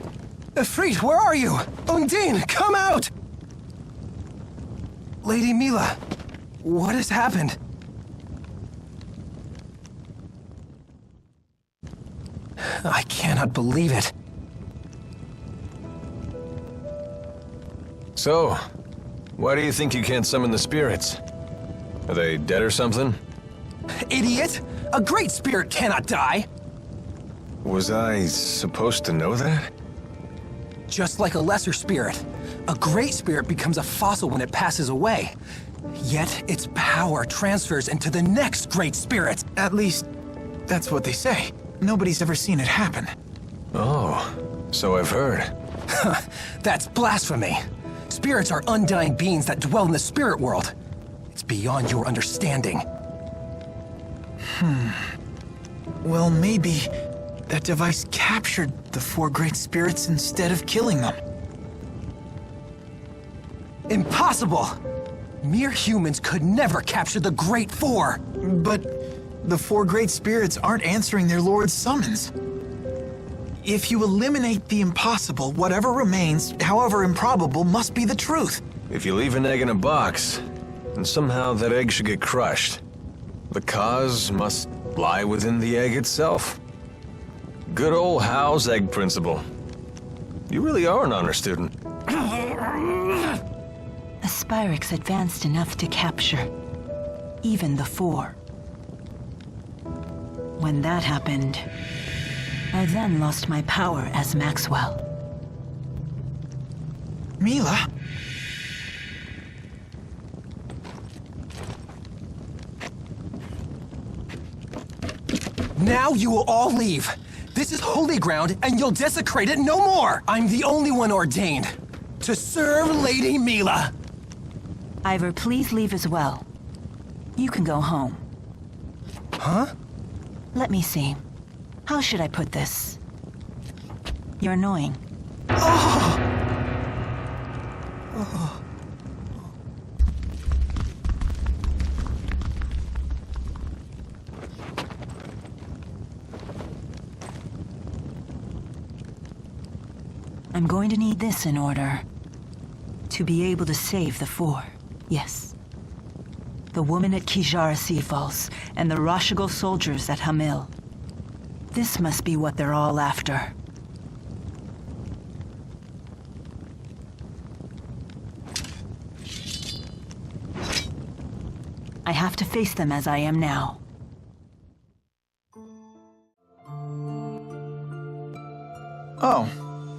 Ifrit, where are you? Undine, come out! Lady Mila, what has happened? I cannot believe it. So, why do you think you can't summon the spirits? Are they dead or something? Idiot! A great spirit cannot die! Was I supposed to know that? Just like a lesser spirit, a great spirit becomes a fossil when it passes away. Yet, its power transfers into the next great spirit. At least, that's what they say. Nobody's ever seen it happen. Oh, so I've heard. That's blasphemy. Spirits are undying beings that dwell in the spirit world. It's beyond your understanding. Well, maybe that device captured the 4 great spirits instead of killing them. Impossible! Mere humans could never capture the Great Four. But the 4 great spirits aren't answering their lord's summons. If you eliminate the impossible, whatever remains, however improbable, must be the truth. If you leave an egg in a box, and somehow that egg should get crushed, the cause must lie within the egg itself. Good old Howe's egg principle. You really are an honor student. The Spyrix advanced enough to capture even the 4. When that happened, I then lost my power as Maxwell. Mila? Now you will all leave. This is holy ground, and you'll desecrate it no more! I'm the only one ordained to serve Lady Mila. Ivor, please leave as well. You can go home. Huh? Let me see. How should I put this? You're annoying. I'm going to need this in order to be able to save the 4. Yes. The woman at Kijara Sea Falls and the Rashugal soldiers at Hamil. This must be what they're all after. I have to face them as I am now. Oh,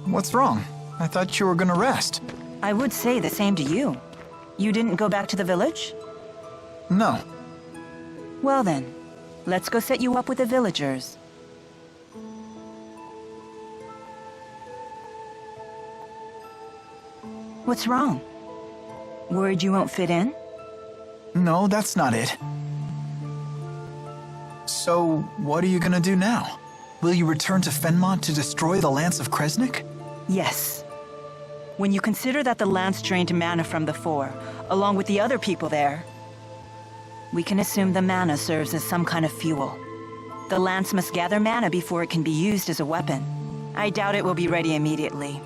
what's wrong? I thought you were gonna rest. I would say the same to you. You didn't go back to the village? No. Well then, let's go set you up with the villagers. What's wrong? Worried you won't fit in? No, that's not it. So, what are you gonna do now? Will you return to Fenmont to destroy the Lance of Kresnik? Yes. When you consider that the Lance drained mana from the Four, along with the other people there, we can assume the mana serves as some kind of fuel. The Lance must gather mana before it can be used as a weapon. I doubt it will be ready immediately.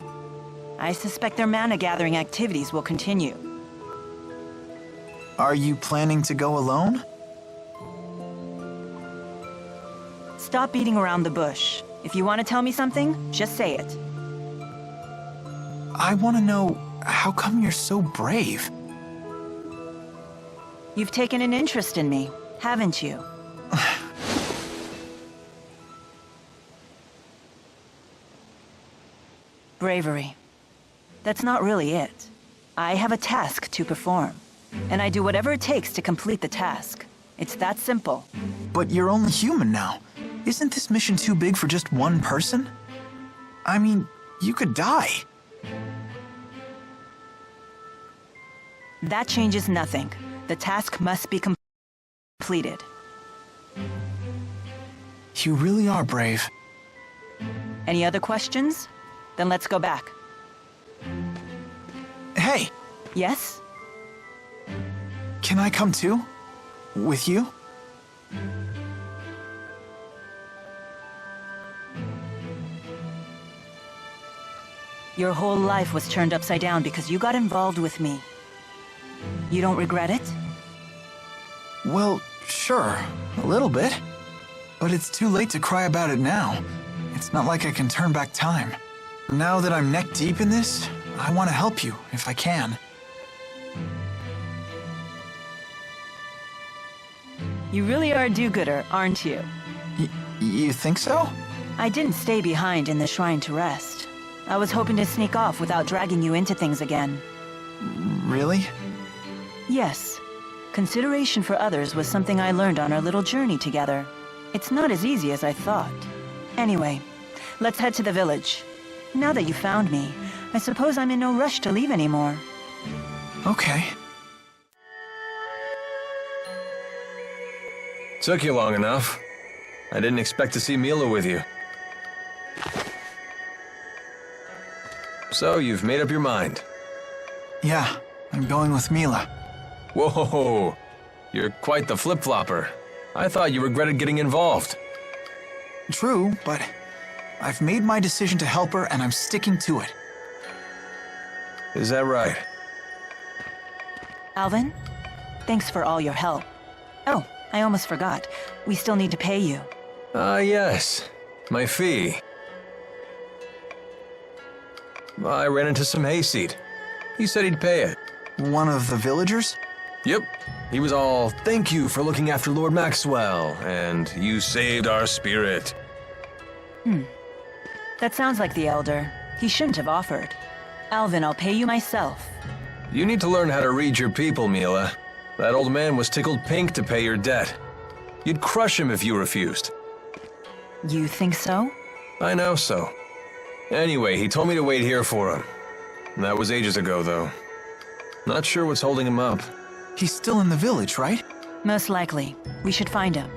I suspect their mana-gathering activities will continue. Are you planning to go alone? Stop beating around the bush. If you want to tell me something, just say it. I want to know, how come you're so brave? You've taken an interest in me, haven't you? Bravery. That's not really it. I have a task to perform, and I do whatever it takes to complete the task. It's that simple. But you're only human now. Isn't this mission too big for just one person? I mean, you could die. That changes nothing. The task must be completed. You really are brave. Any other questions? Then let's go back. Hey, Yes? can I come too? With you? Your whole life was turned upside down because you got involved with me. You don't regret it? Well, sure, a little bit. But it's too late to cry about it now. It's not like I can turn back time. Now that I'm neck deep in this, I want to help you, if I can. You really are a do-gooder, aren't you? You think so? I didn't stay behind in the shrine to rest. I was hoping to sneak off without dragging you into things again. Really? Yes. Consideration for others was something I learned on our little journey together. It's not as easy as I thought. Anyway, let's head to the village. Now that you found me, I suppose I'm in no rush to leave anymore. Okay. Took you long enough. I didn't expect to see Mila with you. So, you've made up your mind. Yeah, I'm going with Mila. Whoa, you're quite the flip-flopper. I thought you regretted getting involved. True, but I've made my decision to help her and I'm sticking to it. Is that right? Alvin, thanks for all your help. Oh, I almost forgot. We still need to pay you. Yes. My fee. I ran into some hayseed. He said he'd pay it. One of the villagers? Yep. He was all, "Thank you for looking after Lord Maxwell, and you saved our spirit." That sounds like the Elder. He shouldn't have offered. Alvin, I'll pay you myself. You need to learn how to read your people, Mila. That old man was tickled pink to pay your debt. You'd crush him if you refused. You think so? I know so. Anyway, he told me to wait here for him. That was ages ago, though. Not sure what's holding him up. He's still in the village, right? Most likely. We should find him.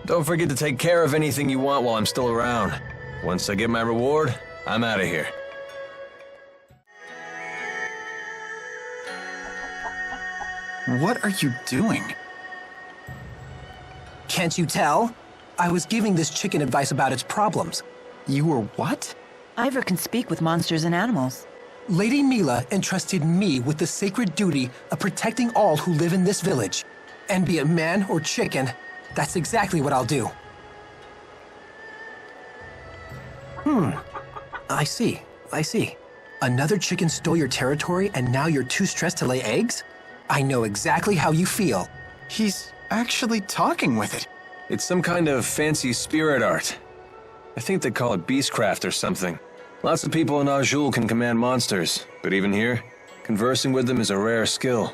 Don't forget to take care of anything you want while I'm still around. Once I get my reward, I'm out of here. What are you doing? Can't you tell? I was giving this chicken advice about its problems. You were what? Ivor can speak with monsters and animals. Lady Mila entrusted me with the sacred duty of protecting all who live in this village. And be it man or chicken, that's exactly what I'll do. I see. Another chicken stole your territory and now you're too stressed to lay eggs? I know exactly how you feel. He's actually talking with it. It's some kind of fancy spirit art. I think they call it beastcraft or something. Lots of people in Rashugal can command monsters, but even here, conversing with them is a rare skill.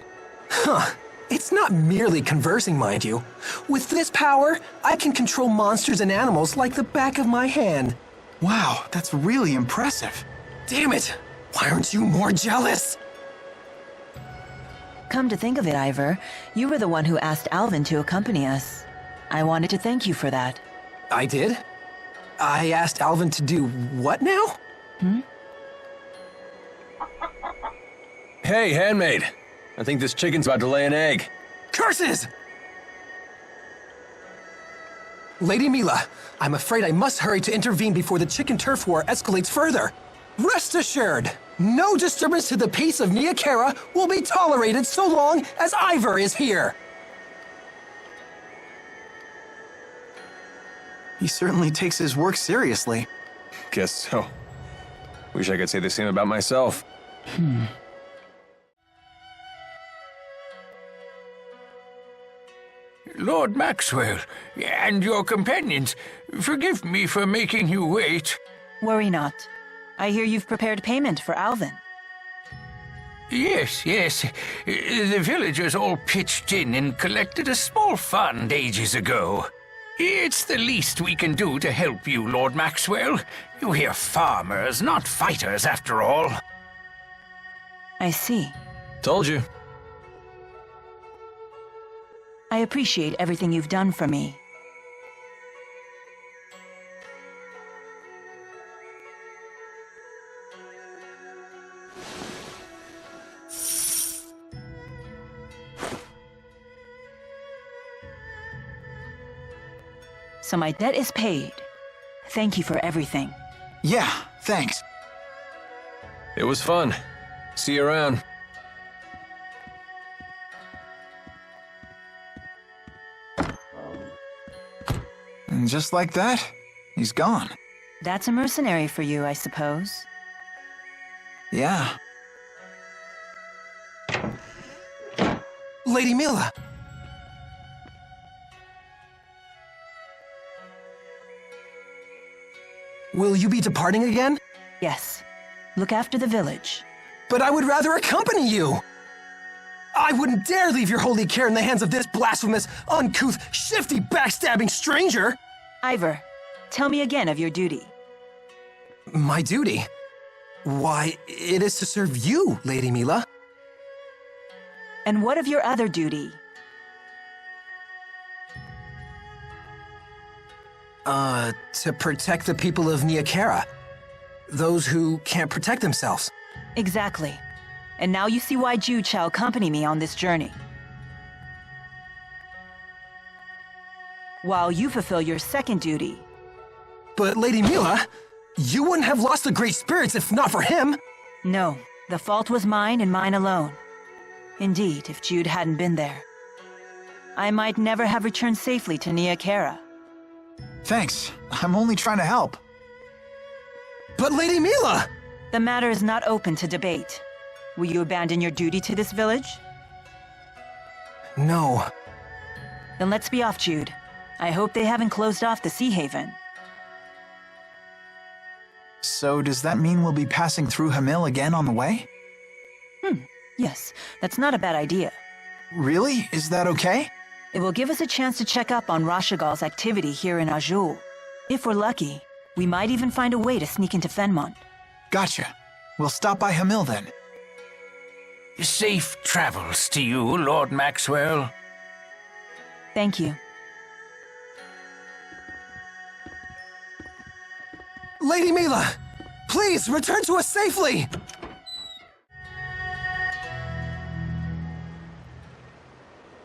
Huh. It's not merely conversing, mind you. With this power, I can control monsters and animals like the back of my hand. Wow, that's really impressive. Damn it! Why aren't you more jealous? Come to think of it, Ivor, you were the one who asked Alvin to accompany us. I wanted to thank you for that. I did? I asked Alvin to do what now? Hey, handmaid. I think this chicken's about to lay an egg. Curses! Lady Mila, I'm afraid I must hurry to intervene before the chicken turf war escalates further. Rest assured, no disturbance to the peace of Niak will be tolerated so long as Ivor is here. He certainly takes his work seriously. Guess so. Wish I could say the same about myself. Lord Maxwell, and your companions, forgive me for making you wait. Worry not. I hear you've prepared payment for Alvin. Yes. The villagers all pitched in and collected a small fund ages ago. It's the least we can do to help you, Lord Maxwell. We're farmers, not fighters, after all. I see. Told you. I appreciate everything you've done for me. So my debt is paid. Thank you for everything. Yeah, thanks. It was fun. See you around. And just like that, he's gone. That's a mercenary for you, I suppose. Yeah. Lady Mila! Will you be departing again? Yes. Look after the village. But I would rather accompany you! I wouldn't dare leave your holy care in the hands of this blasphemous, uncouth, shifty, backstabbing stranger! Ivor, tell me again of your duty. My duty? Why, it is to serve you, Lady Mila. And what of your other duty? To protect the people of Niak. Those who can't protect themselves. Exactly. And now you see why Jude shall accompany me on this journey. While you fulfill your second duty. But Lady Mila, you wouldn't have lost the Great Spirits if not for him. No, the fault was mine and mine alone. Indeed, if Jude hadn't been there, I might never have returned safely to Niak. Thanks. I'm only trying to help. But Lady Mila! The matter is not open to debate. Will you abandon your duty to this village? No. Then let's be off, Jude. I hope they haven't closed off the Sea Haven. So does that mean we'll be passing through Hamil again on the way? Yes, that's not a bad idea. Really? Is that okay? It will give us a chance to check up on Rashugal's activity here in Rashugal. If we're lucky, we might even find a way to sneak into Fenmont. Gotcha. We'll stop by Hamil then. Safe travels to you, Lord Maxwell. Thank you. Lady Mila, please return to us safely!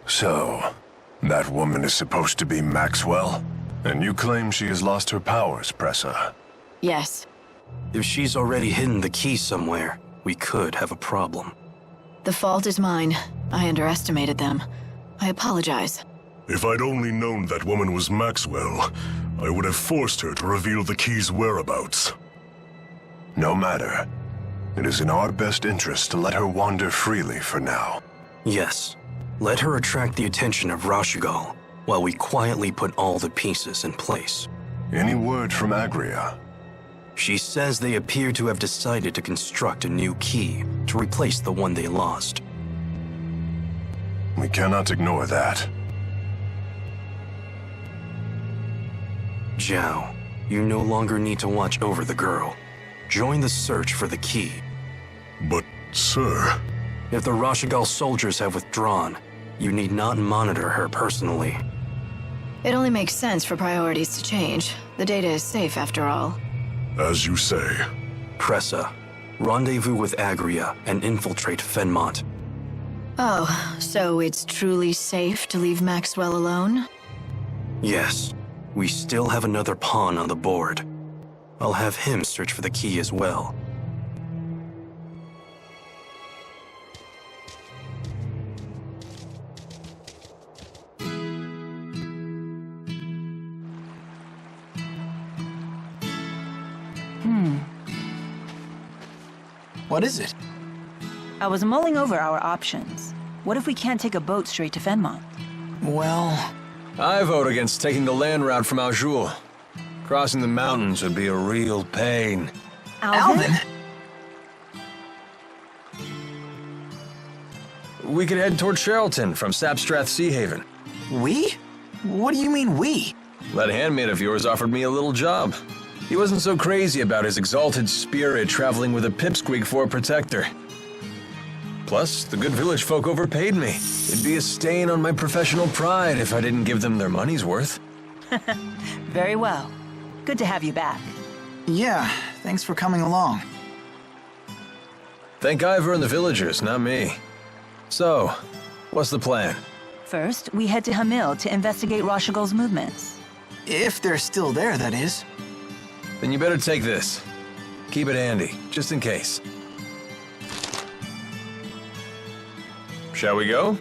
So, that woman is supposed to be Maxwell? And you claim she has lost her powers, Pressa? Yes. If she's already hidden the key somewhere, we could have a problem. The fault is mine. I underestimated them. I apologize. If I'd only known that woman was Maxwell, I would have forced her to reveal the key's whereabouts. No matter. It is in our best interest to let her wander freely for now. Yes. Let her attract the attention of Rashugal, while we quietly put all the pieces in place. Any word from Agria? She says they appear to have decided to construct a new key to replace the one they lost. We cannot ignore that. Zhao, you no longer need to watch over the girl. Join the search for the key. But, sir... If the Rashugal soldiers have withdrawn, you need not monitor her personally. It only makes sense for priorities to change. The data is safe after all. As you say. Cressa, rendezvous with Agria and infiltrate Fenmont. Oh, so it's truly safe to leave Maxwell alone? Yes, we still have another pawn on the board. I'll have him search for the key as well. What is it? I was mulling over our options. What if we can't take a boat straight to Fenmont? Well... I vote against taking the land route from Jude. Crossing the mountains would be a real pain. Alvin? We could head toward Charlton from Sapstrath Sea Haven. We? What do you mean, we? That handmaid of yours offered me a little job. He wasn't so crazy about his exalted spirit traveling with a pipsqueak for a protector. Plus, the good village folk overpaid me. It'd be a stain on my professional pride if I didn't give them their money's worth. Very well. Good to have you back. Yeah, thanks for coming along. Thank Ivor and the villagers, not me. So, what's the plan? First, we head to Hamil to investigate Rashugal's movements. If they're still there, that is. Then you better take this. Keep it handy, just in case. Shall we go?